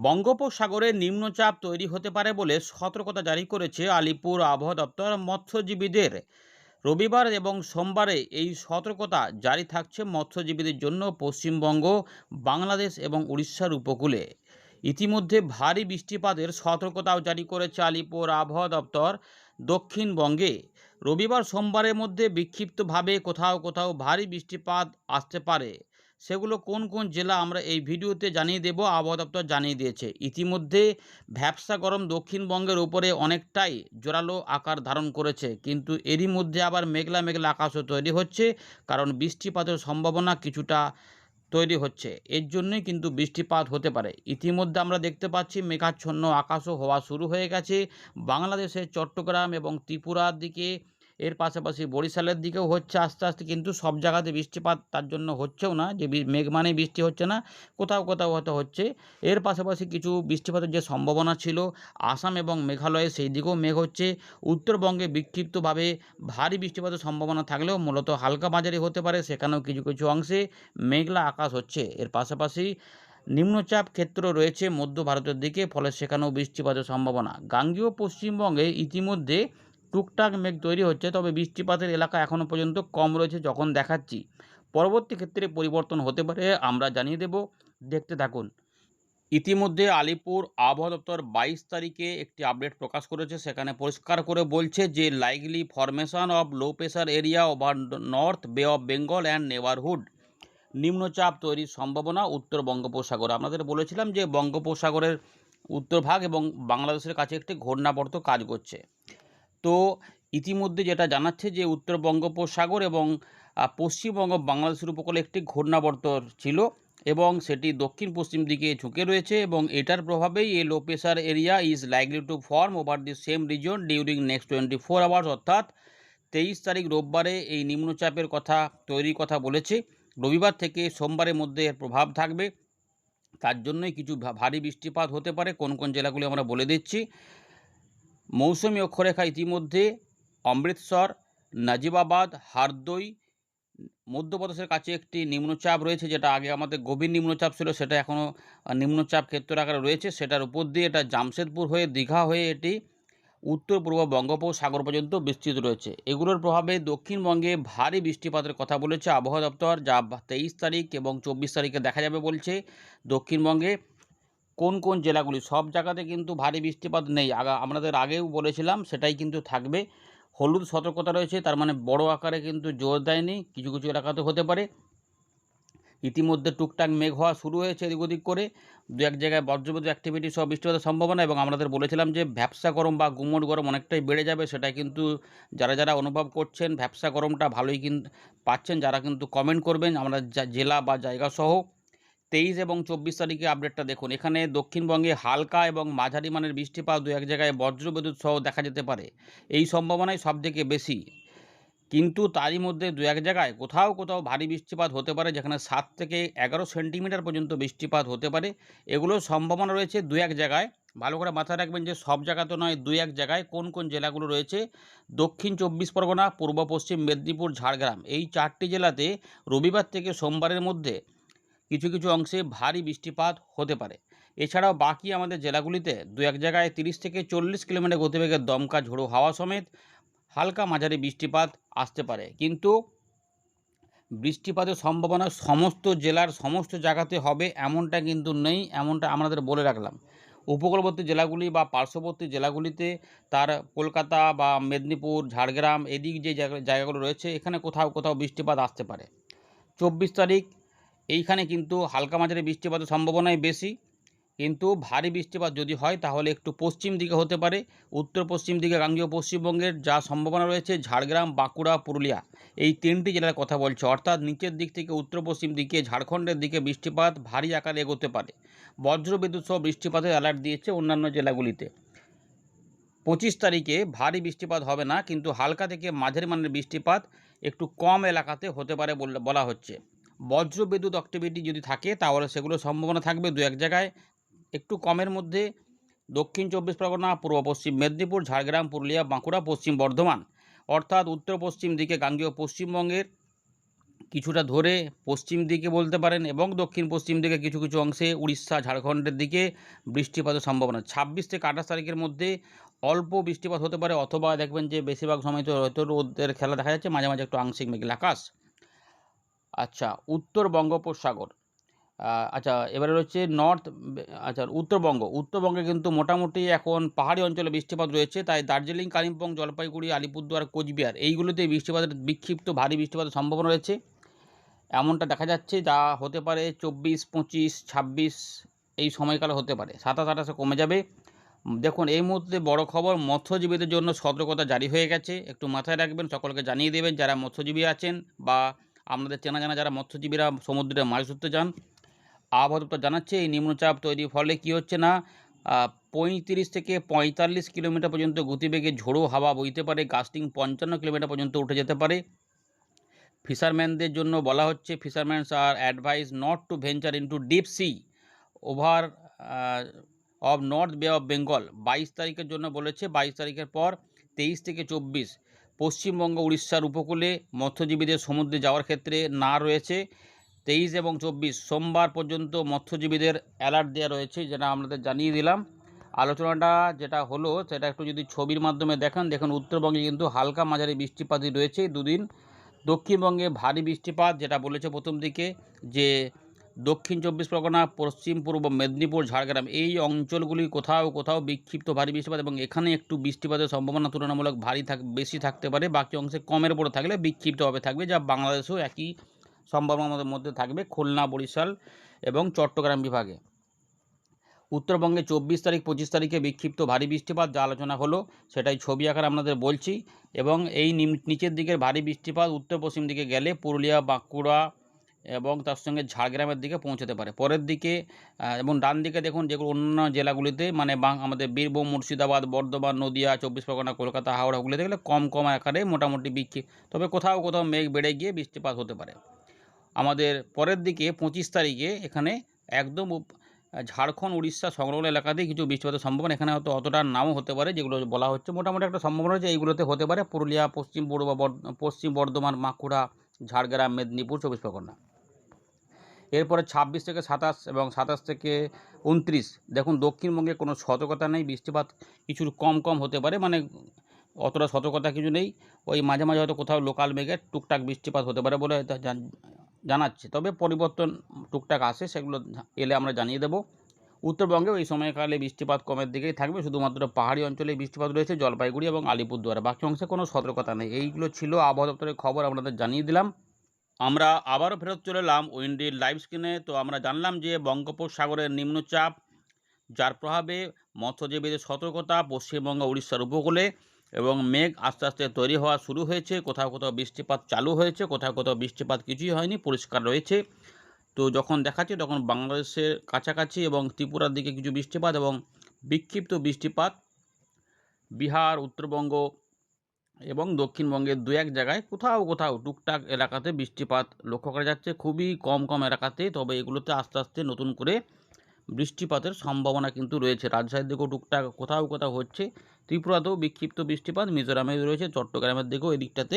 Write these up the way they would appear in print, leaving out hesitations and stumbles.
বঙ্গোপসাগরে নিম্নচাপ তৈরি হতে পারে বলে সতর্কতা জারি করেছে আলিপুর আবহাওয়া দপ্তর। মৎস্যজীবীদের রবিবার এবং সোমবারে এই সতর্কতা জারি থাকছে মৎস্যজীবীদের জন্য পশ্চিমবঙ্গ, বাংলাদেশ এবং উড়িষ্যার উপকূলে। ইতিমধ্যে ভারী বৃষ্টিপাতের সতর্কতাও জারি করেছে আলিপুর আবহাওয়া দপ্তর। দক্ষিণবঙ্গে রবিবার সোমবারের মধ্যে বিক্ষিপ্তভাবে কোথাও কোথাও ভারী বৃষ্টিপাত আসতে পারে। সেগুলো কোন কোন জেলা আমরা এই ভিডিওতে জানিয়ে দেব। আবহাওয়া দপ্তর জানিয়ে দিয়েছে ইতিমধ্যে ভ্যাপসা গরম দক্ষিণবঙ্গের উপরে অনেকটাই জোরালো আকার ধারণ করেছে, কিন্তু এরই মধ্যে আবার মেঘলা মেঘলা আকাশও তৈরি হচ্ছে, কারণ বৃষ্টিপাতের সম্ভাবনা কিছুটা তৈরি হচ্ছে। এর জন্যই কিন্তু বৃষ্টিপাত হতে পারে। ইতিমধ্যে আমরা দেখতে পাচ্ছি মেঘাচ্ছন্ন আকাশও হওয়া শুরু হয়ে গেছে বাংলাদেশের চট্টগ্রাম এবং ত্রিপুরার দিকে। এর পাশাপাশি বরিশালের দিকেও হচ্ছে আস্তে আস্তে, কিন্তু সব জায়গাতে বৃষ্টিপাত তার জন্য হচ্ছেও না যে মেঘ মানেই বৃষ্টি হচ্ছে না, কোথাও কোথাও হয়তো হচ্ছে। এর পাশাপাশি কিছু বৃষ্টিপাতের যে সম্ভাবনা ছিল আসাম এবং মেঘালয়ে, সেই দিকেও মেঘ হচ্ছে। উত্তরবঙ্গে বিক্ষিপ্তভাবে ভারী বৃষ্টিপাতের সম্ভাবনা থাকলেও মূলত হালকা মাঝারি হতে পারে, সেখানেও কিছু কিছু অংশে মেঘলা আকাশ হচ্ছে। এর পাশাপাশি নিম্নচাপ ক্ষেত্র রয়েছে মধ্য ভারতের দিকে, ফলে সেখানেও বৃষ্টিপাতের সম্ভাবনা। গাঙ্গেয় পশ্চিমবঙ্গে ইতিমধ্যে টুকটাক মেঘ তৈরি হচ্ছে, তবে বৃষ্টিপাতের এলাকা এখনও পর্যন্ত কম রয়েছে। যখন দেখাচ্ছি পরবর্তী ক্ষেত্রে পরিবর্তন হতে পারে, আমরা জানিয়ে দেব, দেখতে থাকুন। ইতিমধ্যে আলিপুর আবহাওয়া দপ্তর 22 তারিখে একটি আপডেট প্রকাশ করেছে। সেখানে পরিষ্কার করে বলছে যে likely formation of low pressure area over north bay of Bengal and neighbourhood. নিম্নচাপ তৈরির সম্ভাবনা উত্তর বঙ্গোপসাগর। আপনাদের বলেছিলাম যে বঙ্গোপসাগরের উত্তরভাগ এবং বাংলাদেশের কাছে একটি ঘূর্ণাবর্ত কাজ করছে। তো ইতিমধ্যে যেটা জানাচ্ছে যে উত্তর বঙ্গোপসাগর এবং পশ্চিমবঙ্গ বাংলাদেশের উপকূলে একটি ঘূর্ণাবর্ত ছিল এবং সেটি দক্ষিণ পশ্চিম দিকে ঝুঁকে রয়েছে, এবং এটার প্রভাবেই এই low pressure area is likely to form over the same reason during next 24 hours. অর্থাৎ 23 তারিখ রোববারে এই নিম্নচাপের কথা তৈরির কথা বলেছে। রবিবার থেকে সোমবারের মধ্যে এর প্রভাব থাকবে। তার জন্যই কিছু ভারী বৃষ্টিপাত হতে পারে। কোন কোন জেলাগুলি আমরা বলে দিচ্ছি। মৌসুমি অক্ষরেখা ইতিমধ্যে অমৃতসর, নাজিবাবাদ, হারদই, মধ্যপ্রদেশের কাছে একটি নিম্নচাপ রয়েছে, যেটা আগে আমাদের গভীর নিম্নচাপ ছিল, সেটা এখনও নিম্নচাপ ক্ষেত্র আকারে রয়েছে। সেটার উপর দিয়ে এটা জামশেদপুর হয়ে দীঘা হয়ে এটি উত্তর পূর্ব বঙ্গোপসাগর পর্যন্ত বিস্তৃত রয়েছে। এগুলোর প্রভাবে দক্ষিণবঙ্গে ভারী বৃষ্টিপাতের কথা বলেছে আবহাওয়া দপ্তর, যা 23 তারিখ এবং 24 তারিখে দেখা যাবে বলছে। দক্ষিণবঙ্গে কোন কোন জেলাগুলি, সব জায়গাতে কিন্তু ভারী বৃষ্টিপাত নেই, আমাদের আগেও বলেছিলাম, সেটাই কিন্তু থাকবে। হলুদ সতর্কতা রয়েছে, তার মানে বড় আকারে কিন্তু জোর দেয়নি, কিছু কিছু এলাকাতে হতে পারে। ইতিমধ্যে টুকটাক মেঘ হওয়া শুরু হয়েছে এদিক ওদিক করে, দু এক জায়গায় বজ্রবিদ্যুৎ অ্যাক্টিভিটি সহ বৃষ্টিপাতের সম্ভাবনা। এবং আমাদের বলেছিলাম যে ভ্যাপসা গরম বা গুমোট গরম অনেকটাই বেড়ে যাবে, সেটা কিন্তু যারা যারা অনুভব করছেন ভ্যাপসা গরমটা ভালোই কিন্তু পাচ্ছেন, যারা কিন্তু কমেন্ট করবেন আমরা জেলা বা জায়গা সহ। 23 এবং 24 তারিখে আপডেটটা দেখুন। এখানে দক্ষিণবঙ্গে হালকা এবং মাঝারি মানের বৃষ্টিপাত, দু এক জায়গায় বজ্রবিদ্যুৎ সহ দেখা যেতে পারে, এই সম্ভাবনাই সবথেকে বেশি। কিন্তু তারই মধ্যে দু এক জায়গায় কোথাও কোথাও ভারী বৃষ্টিপাত হতে পারে, যেখানে 7 থেকে 11 সেন্টিমিটার পর্যন্ত বৃষ্টিপাত হতে পারে। এগুলোর সম্ভাবনা রয়েছে দু এক জায়গায়। ভালো করে মাথায় রাখবেন যে সব জায়গা তো নয়, দু এক জায়গায়। কোন কোন জেলাগুলো রয়েছে? দক্ষিণ 24 পরগনা, পূর্ব পশ্চিম মেদিনীপুর, ঝাড়গ্রাম, এই 4টি জেলাতে রবিবার থেকে সোমবারের মধ্যে কিছু কিছু অংশে ভারী বৃষ্টিপাত হতে পারে। এছাড়াও বাকি আমাদের জেলাগুলিতে দু এক জায়গায় 30 থেকে 40 কিলোমিটার গতিবেগের দমকা ঝোড়ো হাওয়া সমেত হালকা মাঝারি বৃষ্টিপাত আসতে পারে। কিন্তু বৃষ্টিপাতের সম্ভাবনা সমস্ত জেলার সমস্ত জায়গাতে হবে এমনটা কিন্তু নেই, এমনটা আমাদের বলে রাখলাম। উপকূলবর্তী জেলাগুলি বা পার্শ্ববর্তী জেলাগুলিতে, তার কলকাতা বা মেদিনীপুর, ঝাড়গ্রাম, এদিক যে জায়গাগুলো রয়েছে, এখানে কোথাও কোথাও বৃষ্টিপাত আসতে পারে। 24 তারিখ এইখানে কিন্তু হালকা মাঝারি বৃষ্টিপাতের সম্ভাবনাই বেশি, কিন্তু ভারী বৃষ্টিপাত যদি হয় তাহলে একটু পশ্চিম দিকে হতে পারে, উত্তর পশ্চিম দিকে গাঙ্গেয় পশ্চিমবঙ্গের যা সম্ভাবনা রয়েছে ঝাড়গ্রাম, বাঁকুড়া, পুরুলিয়া, এই 3টি জেলার কথা বলছে। অর্থাৎ নিচের দিক থেকে উত্তর পশ্চিম দিকে ঝাড়খণ্ডের দিকে বৃষ্টিপাত ভারী আকারে এগোতে পারে। বজ্রবিদ্যুৎ সহ বৃষ্টিপাতের অ্যালার্ট দিয়েছে অন্যান্য জেলাগুলিতে। 25 তারিখে ভারী বৃষ্টিপাত হবে না, কিন্তু হালকা থেকে মাঝারি মানের বৃষ্টিপাত একটু কম এলাকাতে হতে পারে বলা হচ্ছে। বজ্রবিদ্যুৎ অ্যাক্টিভিটি যদি থাকে তাহলে সেগুলো সম্ভাবনা থাকবে দু এক জায়গায় একটু কমের মধ্যে। দক্ষিণ 24 পরগনা, পূর্ব পশ্চিম মেদিনীপুর, ঝাড়গ্রাম, পুরুলিয়া, বাঁকুড়া, পশ্চিম বর্ধমান, অর্থাৎ উত্তর পশ্চিম দিকে গাঙ্গেয় পশ্চিমবঙ্গের কিছুটা ধরে পশ্চিম দিকে বলতে পারেন এবং দক্ষিণ পশ্চিম দিকে কিছু কিছু অংশে উড়িষ্যা ঝাড়খণ্ডের দিকে বৃষ্টিপাতের সম্ভাবনা। 26 থেকে 28 তারিখের মধ্যে অল্প বৃষ্টিপাত হতে পারে, অথবা দেখবেন যে বেশিরভাগ সময় তো হয়তো রোদের খেলা দেখা যাচ্ছে, মাঝে মাঝে একটু আংশিক মেঘলা আকাশ। আচ্ছা, উত্তর বঙ্গোপসাগর। আচ্ছা, এবারে রয়েছে উত্তরবঙ্গে কিন্তু মোটামুটি এখন পাহাড়ি অঞ্চলে বৃষ্টিপাত রয়েছে, তাই দার্জিলিং, কালিম্পং, জলপাইগুড়ি, আলিপুরদুয়ার, কোচবিহার এইগুলোতে বৃষ্টিপাতের বিক্ষিপ্ত ভারী বৃষ্টিপাতের সম্ভাবনা রয়েছে, এমনটা দেখা যাচ্ছে। যা হতে পারে 24, 25, 26 এই সময়কালে হতে পারে। 27, 28 কমে যাবে। দেখুন, এই মুহূর্তে বড় খবর, মৎস্যজীবীদের জন্য সতর্কতা জারি হয়ে গেছে। একটু মাথায় রাখবেন, সকলকে জানিয়ে দেবেন যারা মৎস্যজীবী আছেন বা আপনাদের চেনা জানা যারা মৎস্যজীবীরা সমুদ্রে মাছ ধরতে যান। আবহাওয়া দপ্তর জানাচ্ছে এই নিম্নচাপ তৈরির ফলে কি হচ্ছে না, 35 থেকে 45 কিলোমিটার পর্যন্ত গতিবেগে ঝোড়ো হাওয়া বইতে পারে, গাস্টিং 55 কিলোমিটার পর্যন্ত উঠে যেতে পারে। ফিশারম্যানদের জন্য বলা হচ্ছে, fishermans are advise not to venture into deep sea over of north bay of Bengal. 22 তারিখের জন্য বলেছে। 22 তারিখের পর 23 থেকে 24 পশ্চিমবঙ্গ উড়িষ্যার উপকূলে মৎস্যজীবীদের সমুদ্রে যাওয়ার ক্ষেত্রে না রয়েছে। 23 এবং 24 সোমবার পর্যন্ত মৎস্যজীবীদের অ্যালার্ট দেওয়া রয়েছে, যেটা আমাদের জানিয়ে দিলাম। আলোচনাটা যেটা হলো সেটা একটু যদি ছবির মাধ্যমে দেখুন উত্তরবঙ্গে কিন্তু হালকা মাঝারি বৃষ্টিপাতই রয়েছে দুদিন। দক্ষিণবঙ্গে ভারী বৃষ্টিপাত, যেটা বলেছে প্রথম দিকে যে দক্ষিণ 24 পরগনা, পশ্চিম পূর্ব মেদিনীপুর, ঝাড়গ্রাম এই অঞ্চলগুলি কোথাও কোথাও বিক্ষিপ্ত ভারী বৃষ্টিপাত, এবং এখানে একটু বৃষ্টিপাতের সম্ভাবনা তুলনামূলক বেশি থাকতে পারে। বাকি অংশে কমের উপরে থাকলে বিক্ষিপ্তভাবে থাকবে, যা বাংলাদেশেও একই সম্ভাবনার মধ্যে থাকবে, খুলনা, বরিশাল এবং চট্টগ্রাম বিভাগে। উত্তরবঙ্গে 24 তারিখ, 25 তারিখে বিক্ষিপ্ত ভারী বৃষ্টিপাত, যা আলোচনা হলো সেটাই ছবি আকারে আপনাদের বলছি। এবং এই নিচের দিকের ভারী বৃষ্টিপাত উত্তর পশ্চিম দিকে গেলে পুরুলিয়া, বাঁকুড়া এবং তার সঙ্গে ঝাড়গ্রামের দিকে পৌঁছতে পারে পরের দিকে। এবং ডান দিকে দেখুন যেগুলো অন্য জেলাগুলিতে মানে আমাদের বীরভূম, মুর্শিদাবাদ, বর্ধমান, নদিয়া, 24 পরগনা, কলকাতা, হাওড়াগুলি দেখলে কম কম আকারে মোটামুটি তবে কোথাও কোথাও মেঘ বেড়ে গিয়ে বৃষ্টিপাত হতে পারে। আমাদের পরের দিকে 25 তারিখে এখানে একদম ঝাড়খণ্ড, উড়িষ্যা সংলগ্ন এলাকাতেই কিছু বৃষ্টিপাতের সম্ভাবনা, এখানে হয়তো অতটা নাও হতে পারে, যেগুলো বলা হচ্ছে মোটামুটি একটা সম্ভাবনা রয়েছে এইগুলোতে হতে পারে। পুরুলিয়া, পশ্চিম বর্ধমান, বাঁকুড়া, ঝাড়গ্রাম, মেদিনীপুর, 24 পরগনা। এরপরে 26 থেকে 27 এবং 27 থেকে 29 দেখুন দক্ষিণবঙ্গে কোনো সতর্কতা নেই, বৃষ্টিপাত কিছু কম কম হতে পারে, মানে অতটা সতর্কতা কিছু নেই। ওই মাঝে মাঝে হয়তো কোথাও লোকাল মেঘে টুকটাক বৃষ্টিপাত হতে পারে বলে জানাচ্ছে, তবে পরিবর্তন টুকটাক আসে, সেগুলো এলে আমরা জানিয়ে দেবো। উত্তরবঙ্গে ওই সময়কালে বৃষ্টিপাত কমের দিকেই থাকবে, শুধুমাত্র পাহাড়ি অঞ্চলে বৃষ্টিপাত রয়েছে, জলপাইগুড়ি এবং আলিপুরদুয়ার, বাকি অংশে কোনো সতর্কতা নেই। এইগুলো ছিল আবহাওয়া দপ্তরের খবর, আপনাদের জানিয়ে দিলাম। আমরা আবারও ফেরত চলে এলাম উইন্ডির লাইভ স্ক্রিনে। তো আমরা জানলাম যে বঙ্গোপসাগরের নিম্নচাপ, যার প্রভাবে মৎস্যজীবীদের সতর্কতা পশ্চিমবঙ্গ, উড়িষ্যার উপকূলে, এবং মেঘ আস্তে আস্তে তৈরি হওয়া শুরু হয়েছে। কোথাও কোথাও বৃষ্টিপাত চালু হয়েছে, কোথাও কোথাও বৃষ্টিপাত কিছুই হয়নি, পরিষ্কার রয়েছে। তো যখন দেখাচ্ছে তখন বাংলাদেশের কাছাকাছি এবং ত্রিপুরার দিকে কিছু বৃষ্টিপাত এবং বিক্ষিপ্ত বৃষ্টিপাত, বিহার, উত্তরবঙ্গ এবং দক্ষিণবঙ্গের দু এক জায়গায় কোথাও কোথাও টুকটাক এলাকাতে বৃষ্টিপাত লক্ষ্য করা যাচ্ছে, খুবই কম কম এলাকাতে। তবে এগুলোতে আস্তে আস্তে নতুন করে বৃষ্টিপাতের সম্ভাবনা কিন্তু রয়েছে। রাজশাহীর দিকেও টুকটাক কোথাও কোথাও হচ্ছে, ত্রিপুরাতেও বিক্ষিপ্ত বৃষ্টিপাত, মিজোরামে রয়েছে, চট্টগ্রামের দিকেও এদিকটাতে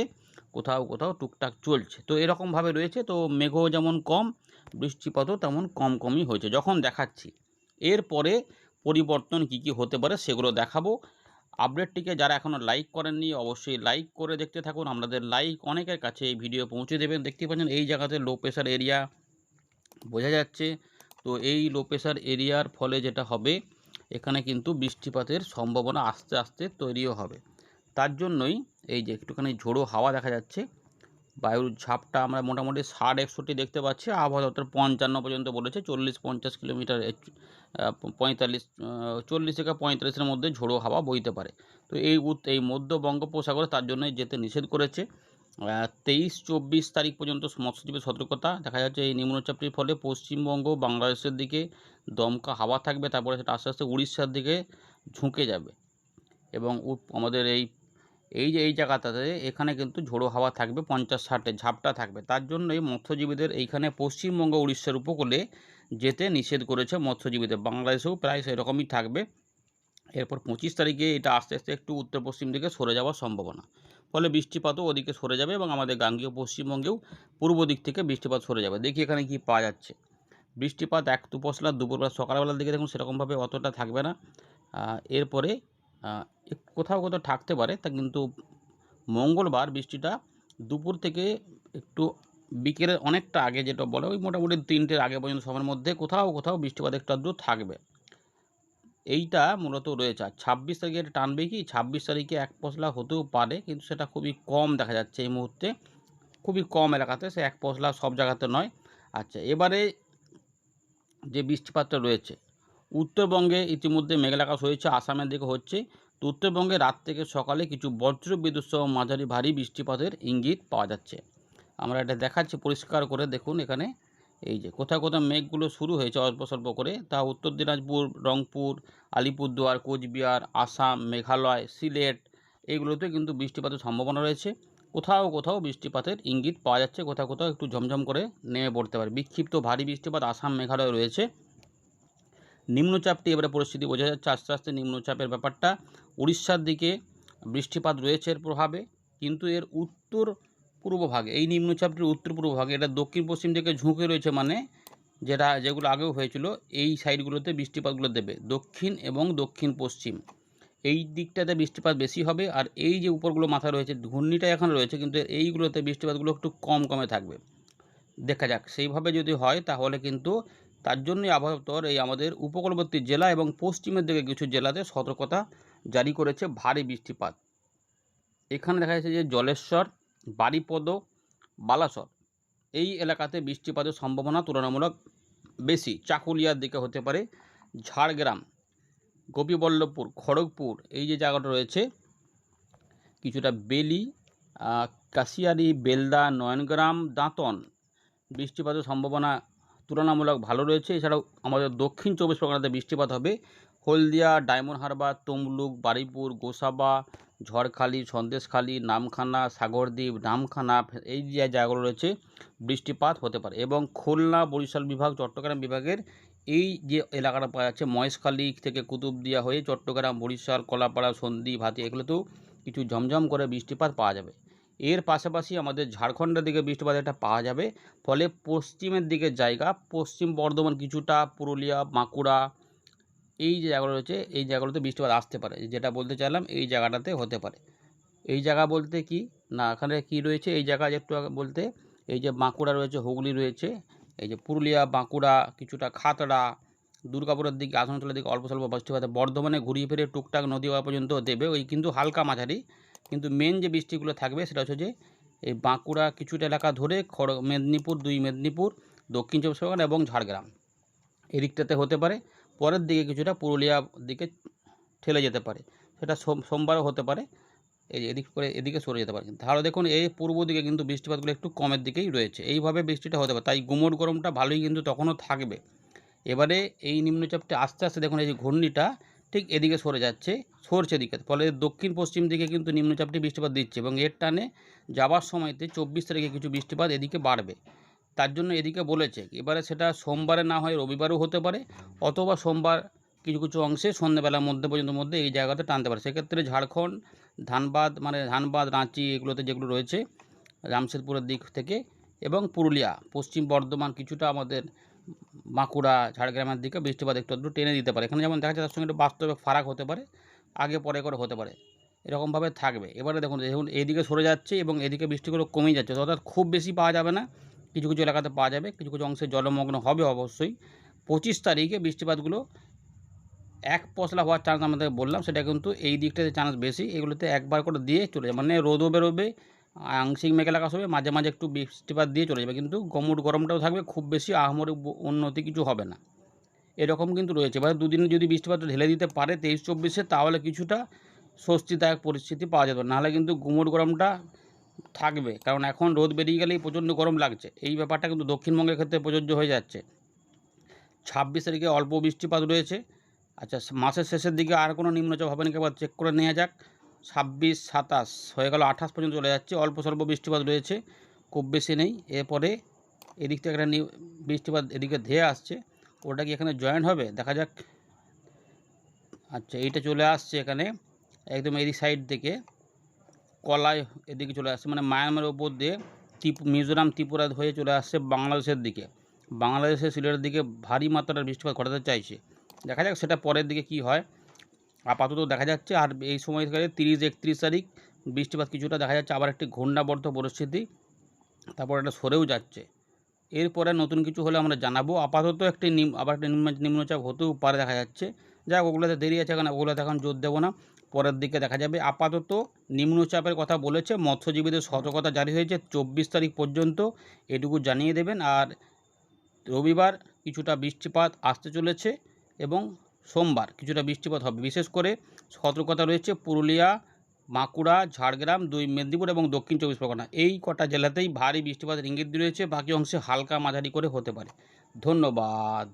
কোথাও কোথাও টুকটাক চলছে। তো এরকমভাবে রয়েছে। তো মেঘও যেমন কম, বৃষ্টিপাতও তেমন কম কমই হয়েছে যখন দেখাচ্ছি। এরপরে পরিবর্তন কি কি হতে পারে সেগুলো দেখাবো। আপডেটটিকে যারা এখনও লাইক করেননি অবশ্যই লাইক করে দেখতে থাকুন, আপনাদের লাইক অনেকের কাছে এই ভিডিও পৌঁছে দেবেন। দেখতে পাচ্ছেন এই জায়গাতে লো প্রেশার এরিয়া বোঝা যাচ্ছে। তো এই লো প্রেশার এরিয়ার ফলে যেটা হবে, এখানে কিন্তু বৃষ্টিপাতের সম্ভাবনা আস্তে আস্তে তৈরিও হবে। তার জন্যই এই যে একটুখানি ঝোড়ো হাওয়া দেখা যাচ্ছে, বায়ুর ঝাপটা আমরা মোটামুটি 60-61 দেখতে পাচ্ছি। আবহাওয়া দপ্তর 55 পর্যন্ত বলেছে, 40-50 কিলোমিটার 40 থেকে 45-এর মধ্যে ঝোড়ো হাওয়া বইতে পারে। তো এই মধ্য বঙ্গোপসাগরে তার জন্যই যেতে নিষেধ করেছে। 23-24 তারিখ পর্যন্ত মৎস্যজীবী সতর্কতা দেখা যাচ্ছে। এই নিম্নচাপটির ফলে পশ্চিমবঙ্গ, বাংলাদেশের দিকে দমকা হাওয়া থাকবে, তারপরে সেটা আস্তে আস্তে উড়িষ্যার দিকে ঝুঁকে যাবে। এবং আমাদের এই জায়গাটাতে এখানে কিন্তু ঝোড়ো হাওয়া থাকবে, 50-60 ঝাপটা থাকবে। তার জন্যই মৎস্যজীবীদের এইখানে পশ্চিমবঙ্গ, উড়িষ্যার উপকূলে যেতে নিষেধ করেছে মৎস্যজীবীদের। বাংলাদেশেও প্রায় সেরকমই থাকবে। এরপর 25 তারিখে এটা আস্তে আস্তে একটু উত্তর পশ্চিম দিকে সরে যাওয়ার সম্ভাবনা। ফলে বৃষ্টিপাতও ওদিকে সরে যাবে এবং আমাদের গাঙ্গেয় পশ্চিমবঙ্গেও পূর্ব দিক থেকে বৃষ্টিপাত সরে যাবে। দেখি এখানে কি পাওয়া যাচ্ছে। বৃষ্টিপাত এক দুপশলা দুপুরবেলা সকালবেলার দিকে দেখুন সেরকমভাবে অতটা থাকবে না। এরপরে কোথাও কোথাও থাকতে পারে, তা কিন্তু মঙ্গলবার বৃষ্টিটা দুপুর থেকে একটু বিকেলের অনেকটা আগে, যেটা বলে ওই মোটামুটি 3টের আগে পর্যন্ত সময়ের মধ্যে কোথাও কোথাও বৃষ্টিপাত একটু আধটু থাকবে। এইটা মূলত রয়েছে। আর 26 তারিখে এটা টানবে কি, 26 তারিখে এক পশলা হতেও পারে, কিন্তু সেটা খুবই কম দেখা যাচ্ছে এই মুহূর্তে, খুবই কম এলাকাতে, সে এক পশলা সব জায়গাতে নয়। আচ্ছা, এবারে যে বৃষ্টিপাতটা রয়েছে উত্তরবঙ্গে ইতিমধ্যে মেঘলা আকাশ হয়েছে, আসামের দিকে হচ্ছে। তো উত্তরবঙ্গে রাত থেকে সকালে কিছু বজ্র বিদ্যুৎ সহ মাঝারি ভারী বৃষ্টিপাতের ইঙ্গিত পাওয়া যাচ্ছে। আমরা এটা দেখাচ্ছি পরিষ্কার করে, দেখুন এখানে এই যে কোথাও কোথাও মেঘগুলো শুরু হয়েছে অল্প স্বল্প করে, তা উত্তর দিনাজপুর, রংপুর, আলিপুরদুয়ার, কোচবিহার, আসাম, মেঘালয়, সিলেট এইগুলোতে কিন্তু বৃষ্টিপাতের সম্ভাবনা রয়েছে। কোথাও কোথাও বৃষ্টিপাতের ইঙ্গিত পাওয়া যাচ্ছে, কোথাও কোথাও একটু ঝমঝম করে নেমে পড়তে পারে। বিক্ষিপ্ত ভারী বৃষ্টিপাত আসাম, মেঘালয় রয়েছে। নিম্নচাপটি এবারে পরিস্থিতি বোঝা যাচ্ছে আস্তে আস্তে নিম্নচাপের ব্যাপারটা উড়িষ্যার দিকে বৃষ্টিপাত রয়েছে এর প্রভাবে, কিন্তু এর উত্তর পূর্ব ভাগে, এই নিম্নচাপটির উত্তর পূর্ব ভাগে এটা দক্ষিণ পশ্চিম দিকে ঝুঁকে রয়েছে, মানে যেগুলো আগেও হয়েছিল এই সাইডগুলোতে বৃষ্টিপাতগুলো দেবে, দক্ষিণ এবং দক্ষিণ পশ্চিম এই দিকটাতে বৃষ্টিপাত বেশি হবে। আর এই যে উপরগুলো মাথা রয়েছে, ঘূর্ণিটা এখন রয়েছে, কিন্তু এইগুলোতে বৃষ্টিপাতগুলো একটু কম কমে থাকবে। দেখা যাক সেইভাবে যদি হয় তাহলে কিন্তু তার জন্যই আবহাওয়া দপ্তর এই আমাদের উপকূলবর্তী জেলা এবং পশ্চিমের দিকে কিছু জেলাতে সতর্কতা জারি করেছে ভারী বৃষ্টিপাত। এখানে দেখা যাচ্ছে যে জলেশ্বর, বারিপদ, বালাসর এই এলাকাতে বৃষ্টিপাতের সম্ভাবনা তুলনামূলক বেশি। চাকুলিয়ার দিকে হতে পারে, ঝাড়গ্রাম, গোপীবল্লভপুর, খড়গপুর এই যে জায়গাটা রয়েছে, কিছুটা বেলি, কাশিয়ারি, বেলদা, নয়নগ্রাম, দাঁতন বৃষ্টিপাতের সম্ভাবনা তুলনামূলক ভালো রয়েছে। এছাড়াও আমাদের দক্ষিণ 24 পরগনাতে বৃষ্টিপাত হবে। হলদিয়া, ডায়মন্ড হারবার, তমলুক, বারুইপুর, গোসাবা, ঝড়খালি, সন্দেশখালি, নামখানা, সাগরদ্বীপ, নামখানা এই যে জায়গাগুলো রয়েছে বৃষ্টিপাত হতে পারে। এবং খুলনা, বরিশাল বিভাগ, চট্টগ্রাম বিভাগের এই যে এলাকাটা পাওয়া যাচ্ছে মহেশখালী থেকে কুতুবদিয়া হয়ে চট্টগ্রাম, বরিশাল, কলাপাড়া, সন্দ্বীপ, হাতি এগুলোতেও কিছু ঝমঝম করে বৃষ্টিপাত পাওয়া যাবে। এর পাশাপাশি আমাদের ঝাড়খণ্ডের দিকে বৃষ্টিপাত একটা পাওয়া যাবে। ফলে পশ্চিমের দিকের জায়গা, পশ্চিম বর্ধমান কিছুটা, পুরুলিয়া, বাঁকুড়া এই যে জায়গাগুলো রয়েছে এই জায়গাগুলোতে বৃষ্টিপাত আসতে পারে। যেটা বলতে চাইলাম এই জায়গাটাতে হতে পারে। এই জায়গা বলতে কি না, এখানে কি রয়েছে এই জায়গা একটু আগে বলতে, এই যে বাঁকুড়া রয়েছে, হুগলি রয়েছে, এই যে পুরুলিয়া, বাঁকুড়া, কিছুটা খাতড়া, দুর্গাপুরের দিকে, আসানসোলের দিকে অল্প স্বল্প বৃষ্টিপাত, বর্ধমানে ঘুরিয়ে ফিরে টুকটাক নদী হওয়া পর্যন্ত দেবে, ওই কিন্তু হালকা মাঝারি। কিন্তু মেন যে বৃষ্টিগুলো থাকবে সেটা হচ্ছে যে এই বাঁকুড়া কিছুটা এলাকা ধরে মেদিনীপুর, 2 মেদিনীপুর, দক্ষিণ 24 পরগনা এবং ঝাড়গ্রাম এদিকটাতে হতে পারে। পরের দিকে কিছুটা পুরুলিয়া দিকে ঠেলে যেতে পারে, সেটা সোমবারও হতে পারে, এই এদিক করে এদিকে সরে যেতে পারে। তাহলে দেখুন এই পূর্ব দিকে কিন্তু বৃষ্টিপাতগুলো একটু কমের দিকেই রয়েছে, এইভাবে বৃষ্টিটা হতে পারে। তাই গুমোট গরমটা ভালোই কিন্তু তখনও থাকবে। এবারে এই নিম্নচাপটা আস্তে আস্তে দেখুন এই যে ঘূর্ণিটা ঠিক এদিকে সরছে এদিকে, ফলে দক্ষিণ পশ্চিম দিকে কিন্তু নিম্নচাপটি বৃষ্টিপাত দিচ্ছে এবং এর টানে যাবার সময়তে 24 তারিখে কিছু বৃষ্টিপাত এদিকে বাড়বে। তার জন্য এদিকে বলেছে এবারে সেটা সোমবারে না হয় রবিবারও হতে পারে, অথবা সোমবার কিছু কিছু অংশে সন্ধ্যেবেলার মধ্যে এই জায়গাতে টানতে পারে। সেক্ষেত্রে ঝাড়খণ্ড, ধানবাদ, রাঁচি এগুলোতে যেগুলো রয়েছে জামশেদপুরের দিক থেকে, এবং পুরুলিয়া, পশ্চিম বর্ধমান, কিছুটা আমাদের বাঁকুড়া, ঝাড়গ্রামের দিকে বৃষ্টিপাত একটু আধটু টেনে দিতে পারে। এখানে যেমন দেখা যাচ্ছে তার সঙ্গে একটু বাস্তবে ফারাক হতে পারে, আগে পরে করে হতে পারে, এরকমভাবে থাকবে। এবারে দেখুন এইদিকে সরে যাচ্ছে এবং এদিকে বৃষ্টিগুলো কমেই যাচ্ছে, অর্থাৎ খুব বেশি পাওয়া যাবে না, কিছু কিছু এলাকাতে পাওয়া যাবে, কিছু কিছু অংশে জলমগ্ন হবে অবশ্যই। 25 তারিখে বৃষ্টিপাতগুলো এক পশলা হওয়ার চান্স আমাদের বললাম, সেটা কিন্তু এই দিকটাতে চান্স বেশি। এগুলোতে একবার করে দিয়ে চলে যাবে, মানে রোদও বেরোবে, আংশিক মেঘলা আকাশ হবে, মাঝে মাঝে একটু বৃষ্টিপাত দিয়ে চলে যাবে, কিন্তু গুমোট গরমটাও থাকবে, খুব বেশি আহামরি উন্নতি কিছু হবে না, এরকম কিন্তু রয়েছে। এবার দুদিনে যদি বৃষ্টিপাত ঢেলে দিতে পারে 23-24-এ, তাহলে কিছুটা স্বস্তিদায়ক পরিস্থিতি পাওয়া যেত, নাহলে কিন্তু গুমোট গরমটা থাকবে। কারণ এখন রোদ বেরিয়ে গেলেই প্রচণ্ড গরম লাগছে, এই ব্যাপারটা কিন্তু দক্ষিণবঙ্গের ক্ষেত্রে প্রযোজ্য হয়ে যাচ্ছে। 26 তারিখে অল্প বৃষ্টিপাত রয়েছে। আচ্ছা, মাসের শেষের দিকে আর কোনো নিম্নচাপ হবে নাকি একবার চেক করে নেওয়া যাক। 26, 27 হয়ে গেল, 28 পর্যন্ত চলে যাচ্ছে, অল্প স্বল্প বৃষ্টিপাত রয়েছে, খুব বেশি নেই। এরপরে এদিক থেকে একটা বৃষ্টিপাত এদিকে ধেয়ে আসছে, ওটা কি এখানে জয়েন্ট হবে দেখা যাক। আচ্ছা, এইটা চলে আসছে এখানে একদম এই সাইড থেকে, কলাই এদিকে চলে আসছে, মানে মায়ানমারের ওপর দিয়ে মিজোরাম ত্রিপুরা হয়ে চলে আসছে বাংলাদেশের দিকে। বাংলাদেশের সিলেটের দিকে ভারী মাত্রার বৃষ্টিপাত ঘটাতে চাইছে। দেখা যাক সেটা পরের দিকে কি হয়। আপাতত দেখা যাচ্ছে আর এই সময় থেকে 30-31 তারিখ বৃষ্টিপাত কিছুটা দেখা যাচ্ছে, আবার একটি ঘূর্ণাবর্ত পরিস্থিতি, তারপর এটা সরেও যাচ্ছে। এরপরে নতুন কিছু হলে আমরা জানাবো। আপাতত আবার একটা নিম্নচাপ হতেও পারে দেখা যাচ্ছে। যাক, ওগুলোতে দেরি আছে, এখন ওগুলোতে এখন জোর দেবো না, পরের দিকে দেখা যাবে। আপাতত নিম্নচাপের কথা বলেছে, মৎস্যজীবীদের সতর্কতা জারি হয়েছে 24 তারিখ পর্যন্ত, এটুকু জানিয়ে দেবেন। আর রবিবার কিছুটা বৃষ্টিপাত আসতে চলেছে এবং সোমবার কিছুটা বৃষ্টিপাত হবে। বিশেষ করে সতর্কতা রয়েছে পুরুলিয়া, বাঁকুড়া, ঝাড়গ্রাম, 2 মেদিনীপুর এবং দক্ষিণ 24 পরগনা, এই কটা জেলাতেই ভারী বৃষ্টিপাতের ইঙ্গিত রয়েছে। বাকি অংশে হালকা মাঝারি করে হতে পারে। ধন্যবাদ।